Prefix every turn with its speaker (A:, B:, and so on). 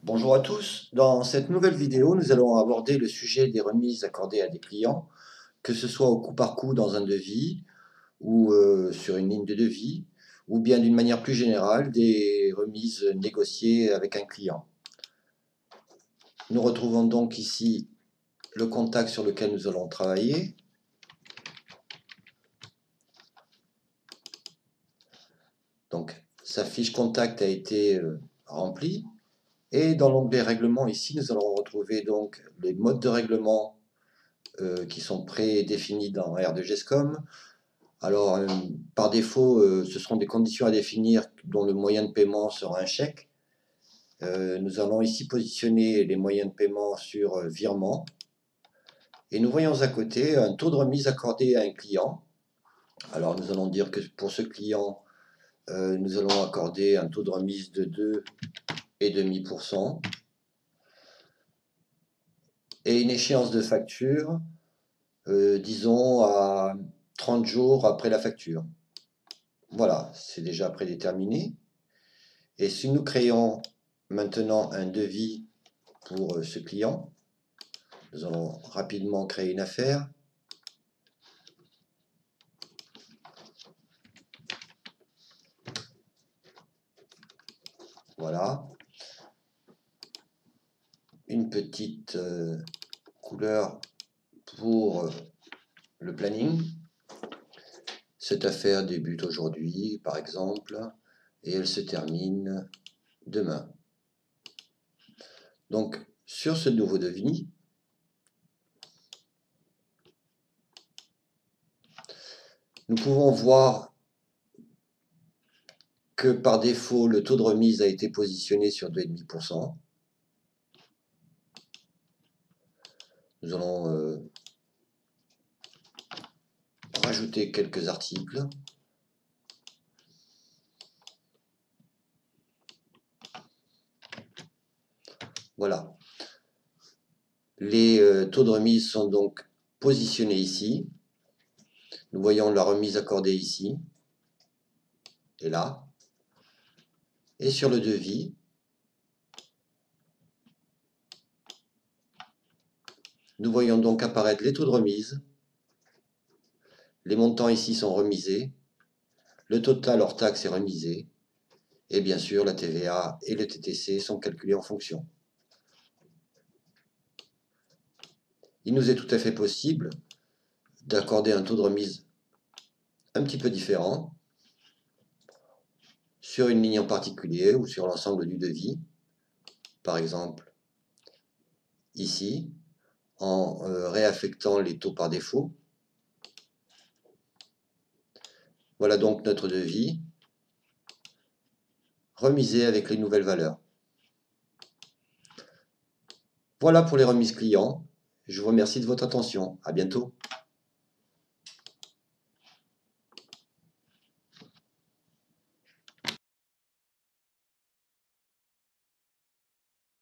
A: Bonjour à tous, dans cette nouvelle vidéo, nous allons aborder le sujet des remises accordées à des clients, que ce soit au coup par coup dans un devis ou sur une ligne de devis, ou bien d'une manière plus générale, des remises négociées avec un client. Nous retrouvons donc ici le contact sur lequel nous allons travailler. Donc, sa fiche contact a été remplie. Et dans l'onglet règlement ici, nous allons retrouver donc les modes de règlement qui sont prédéfinis dans R2GESCOM. Alors, par défaut, ce seront des conditions à définir dont le moyen de paiement sera un chèque. Nous allons ici positionner les moyens de paiement sur virement. Et nous voyons à côté un taux de remise accordé à un client. Alors, nous allons dire que pour ce client, nous allons accorder un taux de remise de 2,5%. Et une échéance de facture, disons à 30 jours après la facture. Voilà, c'est déjà prédéterminé. Et si nous créons maintenant un devis pour ce client, nous allons rapidement créer une affaire. Voilà. Une petite couleur pour le planning. Cette affaire débute aujourd'hui, par exemple, et elle se termine demain. Donc, sur ce nouveau devis, nous pouvons voir que par défaut, le taux de remise a été positionné sur 2,5%. Nous allons rajouter quelques articles. Voilà. Les taux de remise sont donc positionnés ici. Nous voyons la remise accordée ici et là. Et sur le devis, nous voyons donc apparaître les taux de remise. Les montants ici sont remisés. Le total hors taxe est remisé. Et bien sûr, la TVA et le TTC sont calculés en fonction. Il nous est tout à fait possible d'accorder un taux de remise un petit peu différent sur une ligne en particulier ou sur l'ensemble du devis. Par exemple, ici, en réaffectant les taux par défaut. Voilà donc notre devis remisé avec les nouvelles valeurs. Voilà pour les remises clients. Je vous remercie de votre attention. À bientôt.